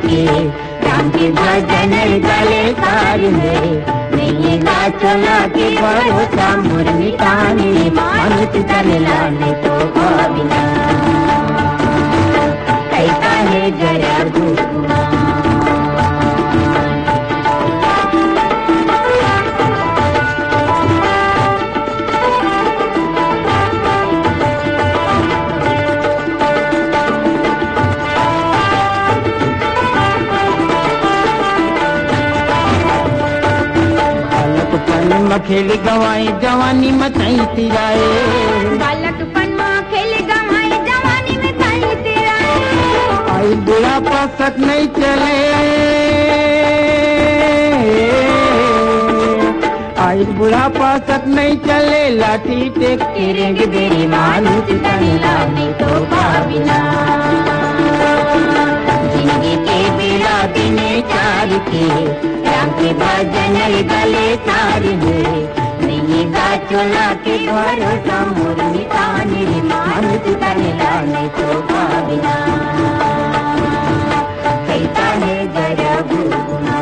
के राम के भजन गले सार है। नहीं गा चला के भरोसा मोर मिटाने मानुष तन लाने तो भाविना कैसा है जरा भूखना। खेल गवाई जवानी में तई तिराए, बालकपन में खेल गवाई जवानी में तई तिराए। आई बुढ़ापा सक नहीं चले, आई बुढ़ापा सक नहीं चले, लाठी टेक के रेंग दे मानुष तन लाने तो भाविना। जिंदगी के बेला दिन चार के राम के भजन गले सार है। नहीं गा चला के भरोसा मोर मिटाने मानुष तन लाने तो भाविना कैसा है जरा भूखना।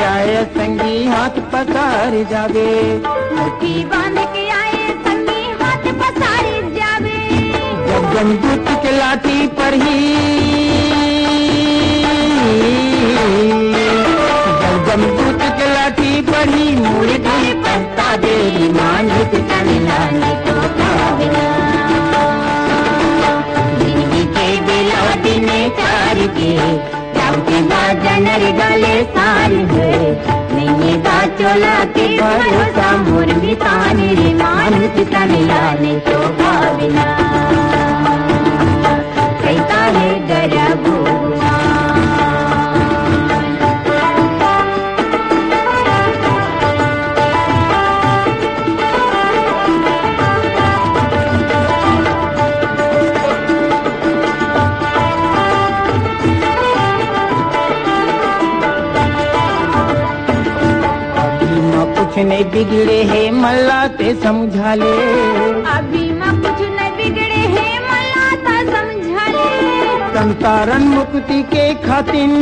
आए संगी हाथ पसार जावे, मुट्ठी बांध के आए संगी हाथ पसार जावे। जब जमदूत के लाठी पर ही, जब जमदूत के लाठी पर ही मुड़ गए पत्ता देरी मानुष तन लाने तो भाविना। जिंदगी के बेला दिन चार के राम के भजन गले सार है। नहीं गा चला के भरोसा मोर मिटाने मानुष तन लाने तो भाविना कैसा है जरा भूखना। कुछ नहीं बिगड़े है मल्ला ते समझा ले, अभी माँ कुछ नहीं बिगड़े है मल्ला ता समझा ले। संतारन मुक्ति के खातिन,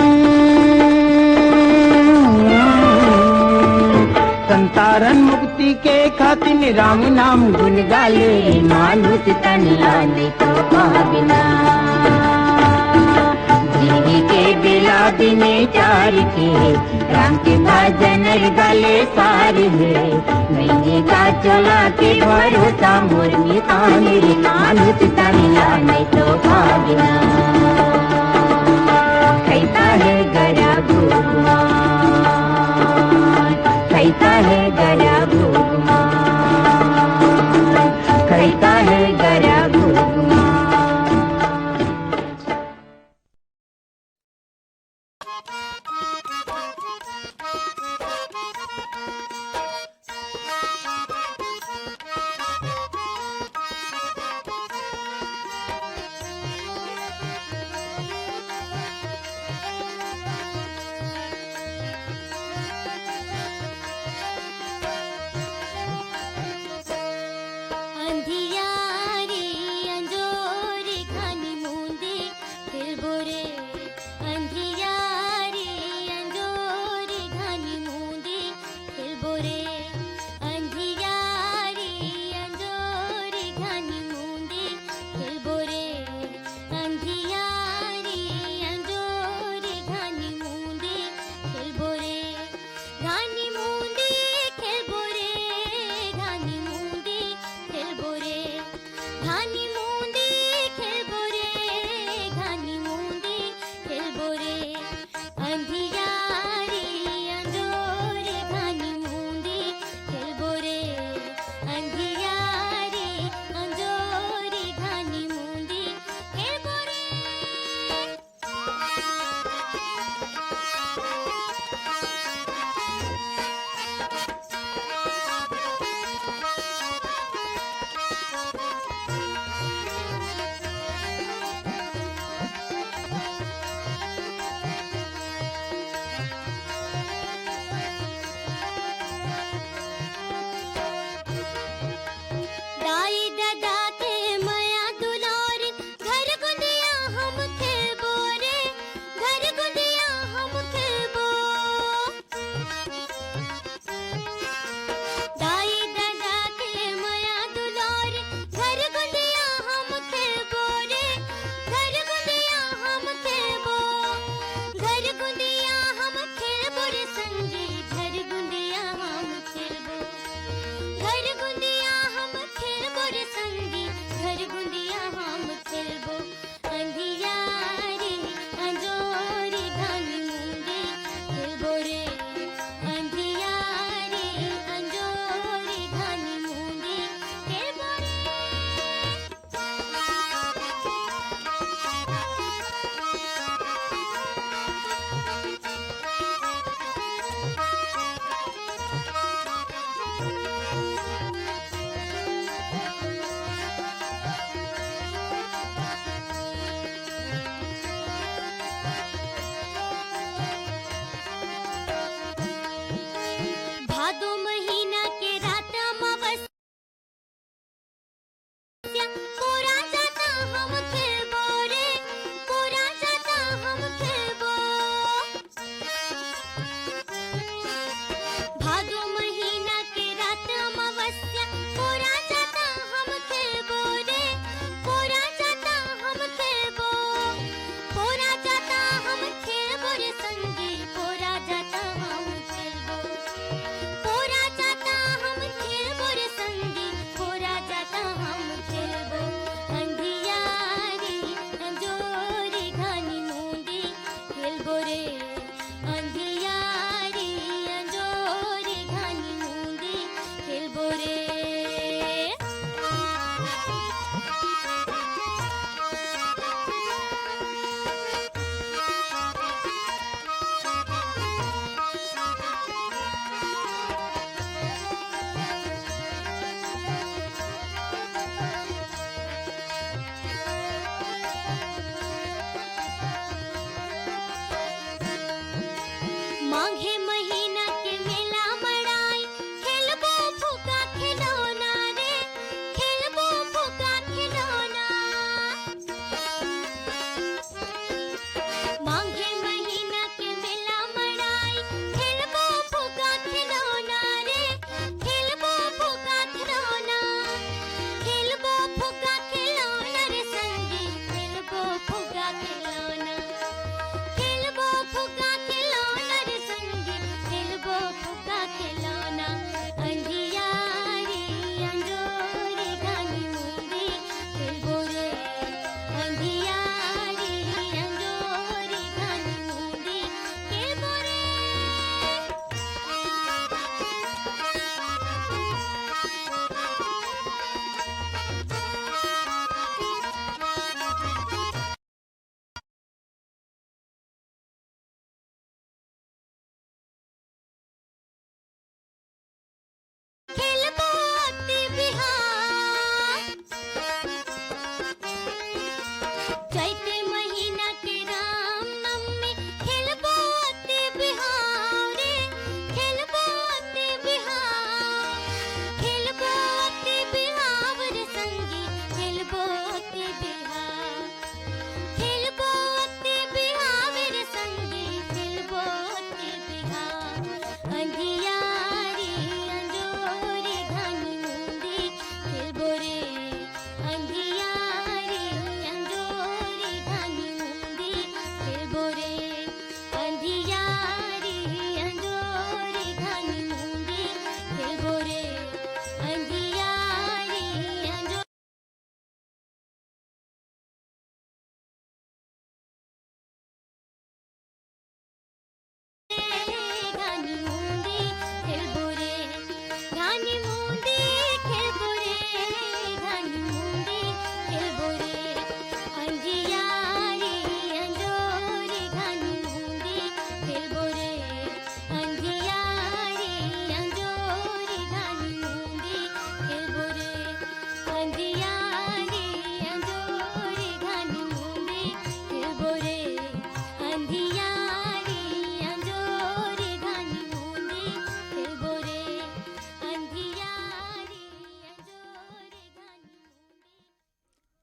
संतारन मुक्ति के खातिन राम नाम गुन गाले मानुष तन लाने तो भाविना। जिंदगी के बेला दिन चार के राम के भजन गले सार है। नहीं गा चला के भरोसा मोर मिटाने मानुष तन लाने तो भाविना कैसा है जरा भूखना। कैसा है जरा भूखना, कैसा है जरा भूखना।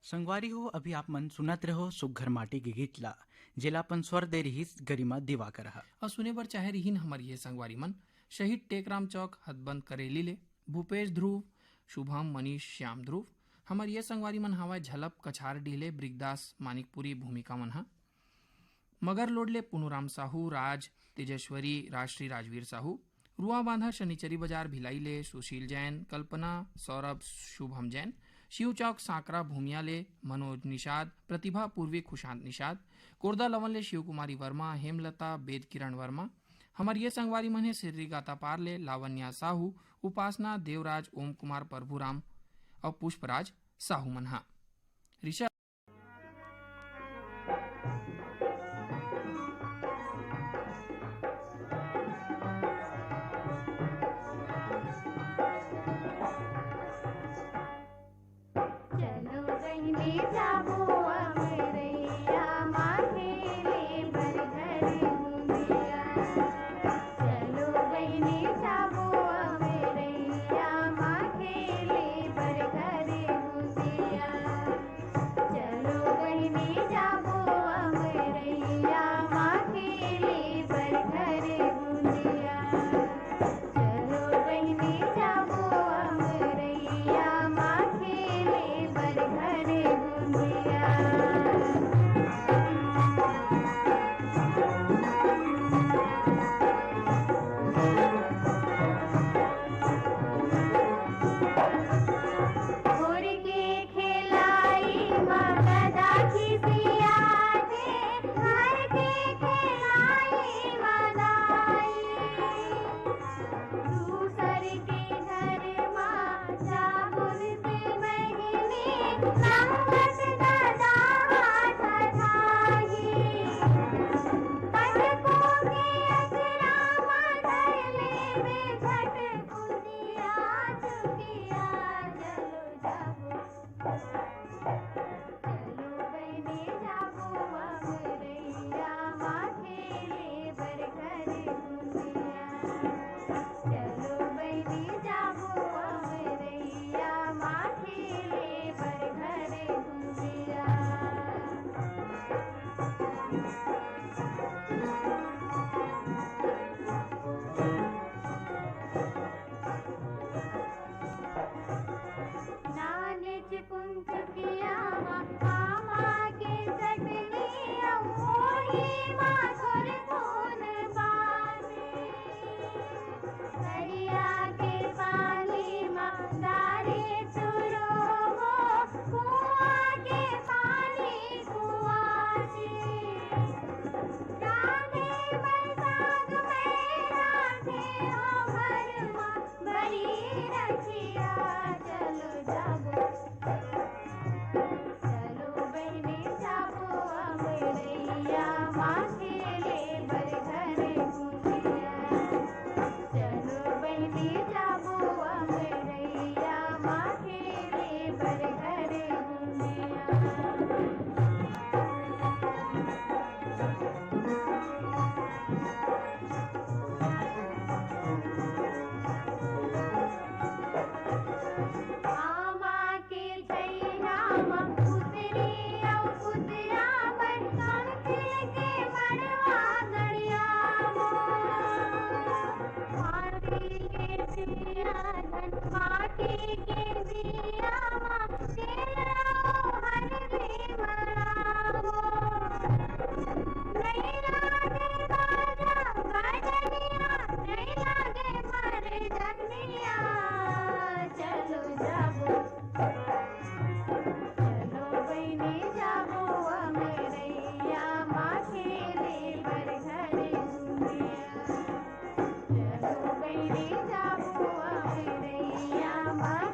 संगवारी हो अभी आप मन सुनत रहो सुघर माटी के गीत ला जेलापन स्वर दे रही गरिमा दिवाकर हा और सुने बर चाहे रहीन हमर ये संगवारी मन शहीद टेकराम चौक हदबंद करेली ले भूपेश ध्रुव शुभम मनीष श्याम ध्रुव हमर ये संगवारी मन हवा झलप कछार डीले ब्रिगदास मानिकपुरी भूमिका मन हा मगर लोडले पुनुराम साहू राज तेजेश्वरी राष्ट्रीय राजवीर साहू रुआ बांधा शनिचरी बाजार भिलाई ले सुशील जैन कल्पना सौरभ शुभम जैन शिव चौक सांकरा भूमियाले मनोज निषाद प्रतिभा पूर्वी खुशांत निषाद कोरदा लवन ले शिव कुमारी वर्मा हेमलता वेद किरण वर्मा हमार ये संगवारी मन है सिर्री गाता पारले लावण्या साहू उपासना देवराज ओम कुमार प्रभुराम और पुष्पराज साहू मनहा ऋषभ जाबो अमरैया माँ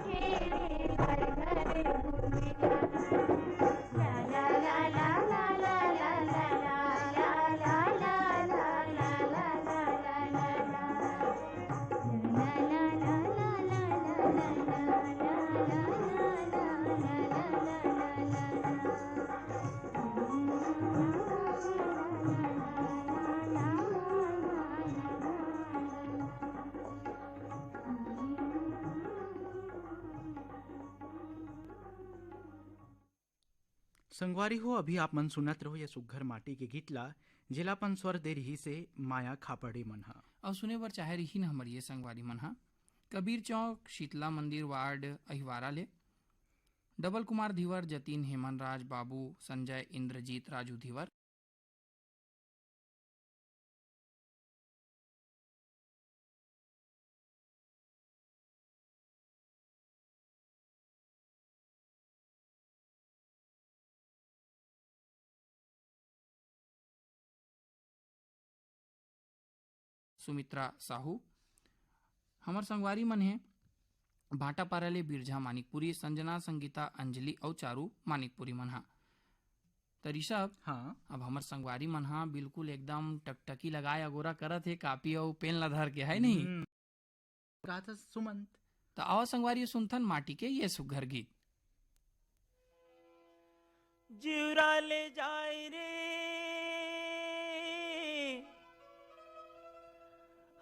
के संगवारी हो अभी आप मन सुनत रहो ये सुघर माटी के गीतला जिलापन स्वर दे रही से माया खापड़े मन हा। और सुने बर चाहे रही न हमर ये संगवारी मन हा कबीर चौक शीतला मंदिर वार्ड अहिवारा ले डबल कुमार धीवर जतीन हेमन राज बाबू संजय इंद्रजीत राजू धीवर सुमित्रा साहू हमर संगवारी मन है भाटा पाराले बिरझा मानिकपुरी संजना संगीता अंजलि और चारू मानिकपुरी मन हा तो ऋषभ हाँ अब हमर संगवारी मन हा बिल्कुल एकदम टकटकी लगाए अगोरा करत है कापी और पेन ला धर के है नहीं कहा था सुमंत। तो आओ संगवारी सुनथन माटी के ये सुघर गीत। जिउरा ले जाए रे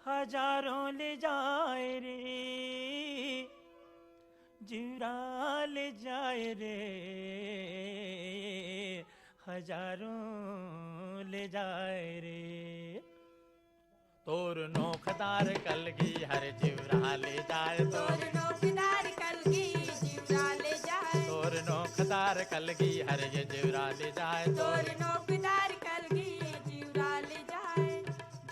हजारों ले जाए रे जिउरा ले जाए रे हजारों ले जाए रे तोर नोखदार कलगी हर जिउरा ले जाए तोर नौकदार कलगी जिवरा ले जाए तोर नोखदार कलगी हर ये जिउरा ले जाए तोर नौकदार कलगी जिवरा ले जाए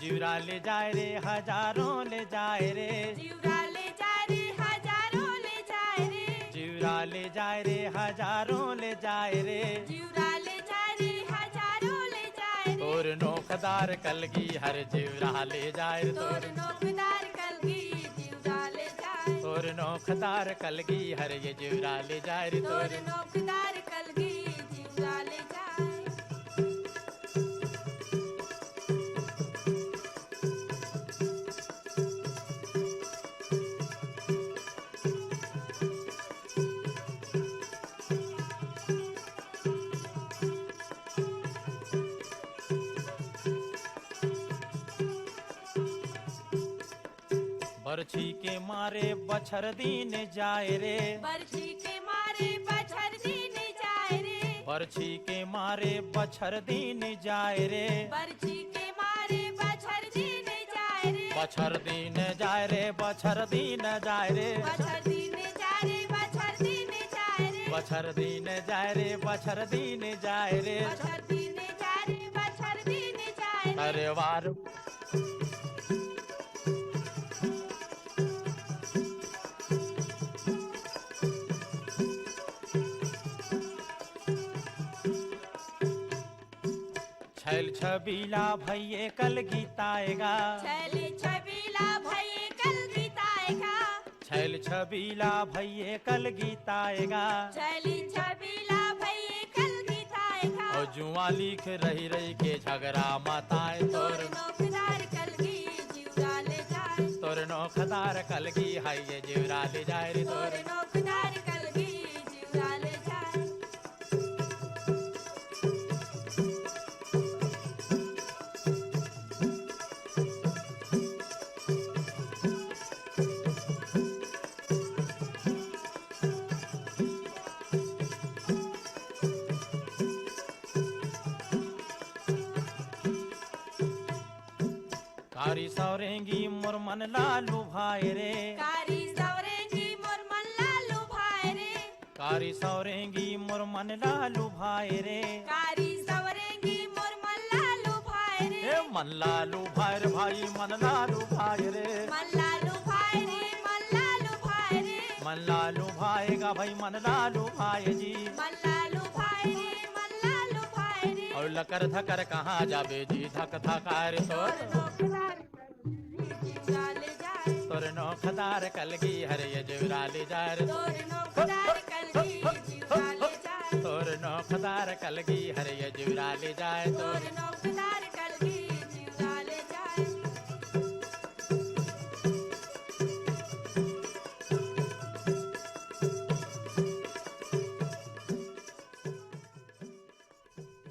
जिउरा ले जाए रे हजारों ले जाए रे जिवरा ले जाए रे हजारों ले जाए रे जिउरा ले जाए रे हजारों ले जाए रे जिवरा ले जाए रे हजारों ले जाए रे तोर नोखदार कलगी हर जिउरा ले जाए रे तोर नौकदार कलगी जिवरा ले जाए तोर नोखदार कलगी हर ये जिउरा ले जाए रे तोर नौकदार कलगी जिवरा ले जाए बरछी के मारे बछर दिन जाए रे बरछी के मारे बछर दिन जाए रे बरछी के मारे बछर दिन जाए रे बरछी के मारे बछर दिन जाए रे बछर दिन जाए रे बछर दिन जाए रे बछर दिन जाए रे बछर दिन जाए रे बछर दिन जाए रे बछर दिन जाए रे बछर दिन जाए रे बछर दिन जाए रे अरे वार छैल छबीला भैये कल गीताएगा छैली छबीला भई कल गीताएगा छैल छबीला भैये कल गीताएगा छैली छबीला भई कल गीताएगा और जुआ लिख रही रही के झगड़ा मताए तोर तोर नौकदार कलगी जिवरा ले जाए तोर नौखदार कलगी है ये जिउरा ले जाए रे तोर तोर नौकदार कलगी जिवरा ले जाए कारी सौरेंगी मोर मन लालू भाई रे कारी सवरेंगी मोर मन लालू भाई रे कारी सौरेंगी मोर मन लालू भाई रे कारी सवरेंगी मोर मन लालू भाई रे ए मन लालू भाई रे भाई मन लालू भाई रे मन लालू भाई रे मन लालू भाई रे मन लालू भाईगा भाई मन लालू भाई जी मन लालू भाई रे मन लालू भाई रे और लकर धकर कहाँ जाबे जी धक धकार तोर तोर नौकदार कलगी जिवरा ले जाए तोर नौखदार कलगी हर ये जिउरा ले जाए रे तोर नौकदार कलगी जिवरा ले जाए तोर नौखदार कलगी हर ये जिउरा ले जाए तोर तोर नौकदार कलगी जिवरा ले जाए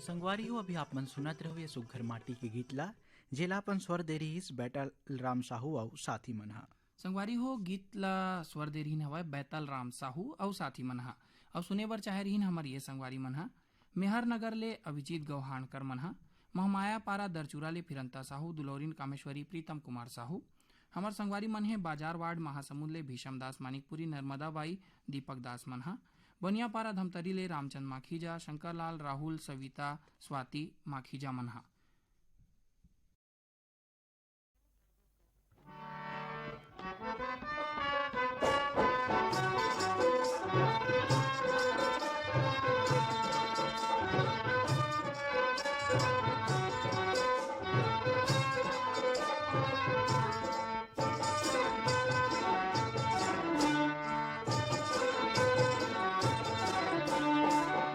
संगवारी हो अभी आप मन सुनत रहो ये सुघर माटी के गीतला जेलापन स्वर दे रही इस बैटल राम साहू और साथी मन हा। संगवारी हो गीत ला स्वर दे रहीन हवय बैतल राम साहू और साथी मन हा और सुने बर चाहे रहीन हमर ये संगवारी मन हा मेहर नगर ले अभिजीत गौहाणकर मनहा, महमाया पारा दरचूरा ले फिरंता साहू, दुलौरिन कामेश्वरी प्रीतम कुमार साहू। हमार संगवारी मन है बाजार वार्ड महासमुंद ले भीषम दास मानिकपुरी, नर्मदा बाई दीपक दास मनहा, बनियापारा धमतरी ले रामचंद माखीजा, शंकरलाल राहुल सविता स्वाति माखीजा मनहा।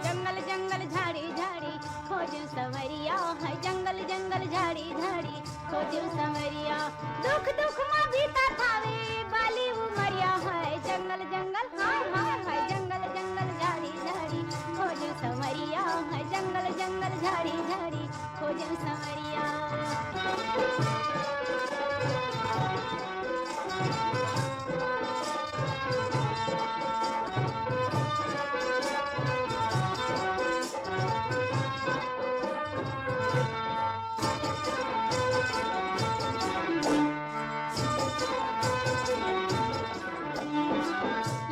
जंगल जंगल झाड़ी झाड़ी खोजू संवरिया है, जंगल जंगल झाड़ी झाड़ी खोजू संवरिया। दुख दुख माँ बीता थावे बाली उमरिया है, जंगल जंगल हाय हाय हाय, जंगल जंगल झाड़ी झाड़ी खोजू संवरिया है, जंगल जंगल झाड़ी झाड़ी खोजू संवरिया।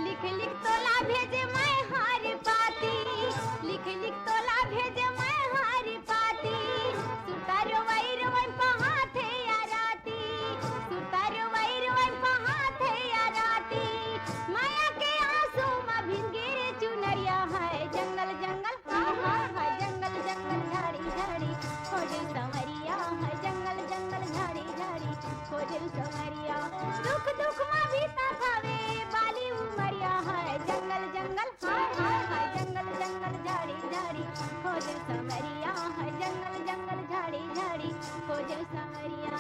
लिख लिख तोला भेजे मैं हारी पाती, लिख लिख तोला भेजे मैं हारी पाती। सुतारो वैर वै पहाथे या राती, सुतारो वैर वै पहाथे या राती। माया के आंसू में भिंगेरे चुनरिया है, जंगल जंगल हाय हाय हाय, जंगल जंगल झाड़ी झाड़ी खोजे संवरिया है, जंगल जंगल झाड़ी झाड़ी खोजे संवरिया। दुख दुख माँ बीता थावे बाली उमरिया है, जंगल जंगल हाय हाय हाय, जंगल जंगल झाड़ी झाड़ी खोजे संवरिया है, जंगल जंगल झाड़ी झाड़ी खोजे संवरिया।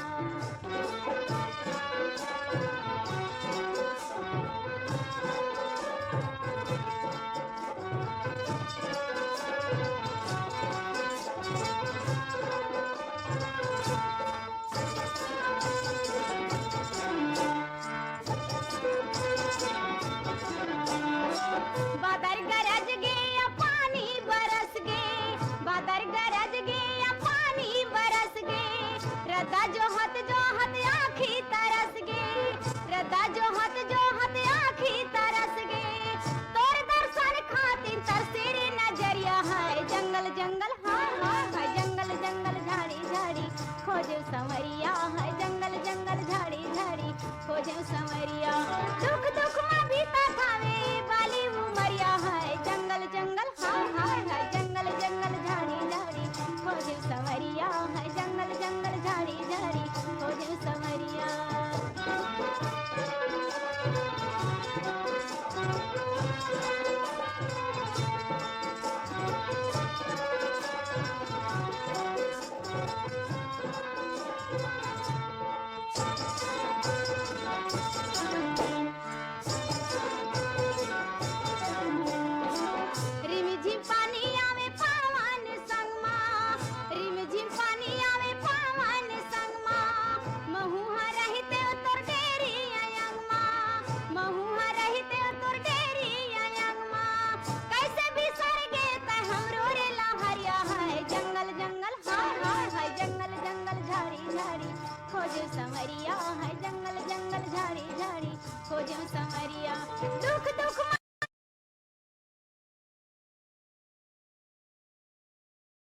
बादर गरज गे या पानी बरस गे, बादर गरज गे या पानी बरस गे। रता जोहत जोहत आँखी तरस गे, रता जोहत आँखी तरस गे। तोर दर्शन खातिर तरसेरे नजरिया है, जंगल जंगल हाय हाय हाय, जंगल जंगल झाड़ी झाड़ी खोजे संवरिया है, जंगल जंगल झाड़ी झाड़ी खोजे संवरिया। दुख दुख माँ बीता थावे बाली उमरिया है, जंगल जंगल हाय हाय हाय, जंगल जंगल झाड़ी झाड़ी खोजे संवरिया है, जंगल जंगल झाड़ी झाड़ी खोजे संवरिया। रिमझिम पानी आवे पावन संगमा, रिमझिम पानी आवे पावन संगमा। महुआ रहते तोर डेरी अयंगमा, महुआ रहते तोर डेरी अयंगमा। कैसे बिसर गे त हमरो रे लहरिया है, जंगल जंगल हाय हाय हाय, जंगल जंगल झाड़ी झाड़ी खोजे संवरिया है, जंगल जंगल झाड़ी झाड़ी खोजे संवरिया। दुख दुख